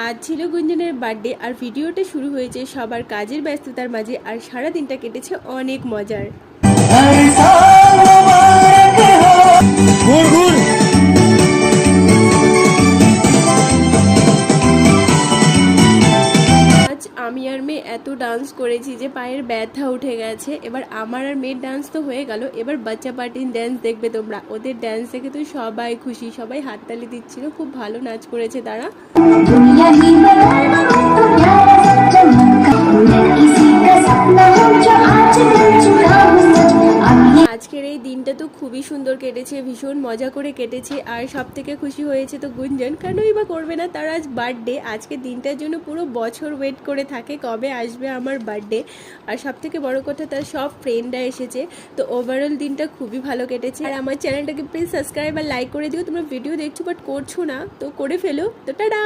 আজ ছিল গুঞ্জনের বার্থডে আর ভিডিওটা শুরু হয়েছে সবার কাজের ব্যস্ততার মাঝে আর সারা দিনটা কেটেছে অনেক মজার। আজ আমি আর মেয়ে এত ডান্স করেছি যে পায়ের ব্যথা উঠে গেছে। এবার আমার আর মেয়ের ডান্স তো হয়ে গেল, এবার বাচ্চা পার্টির ডান্স দেখবে তোমরা। ওদের ডান্স দেখে তো সবাই খুশি, সবাই হাততালি দিচ্ছিল, খুব ভালো নাচ করেছে তারা। আজকের এই দিনটা তো খুবই সুন্দর কেটেছে, ভীষণ মজা করে কেটেছে। আর সব থেকে খুশি হয়েছে তো গুঞ্জন, কেনই বা করবে না, তার আজ বার্থডে। আজকে দিনটার জন্য পুরো বছর ওয়েট করে থাকে কবে আসবে আমার বার্থডে। আর সব থেকে বড় কথা, তার সব ফ্রেন্ডরা এসেছে। তো ওভারঅল দিনটা খুবই ভালো কেটেছে। আর আমার চ্যানেলটাকে প্লিজ সাবস্ক্রাইব আর লাইক করে দিও। তোমরা ভিডিও দেখছো বাট করছো না, তো করে ফেলো। তো টাটা।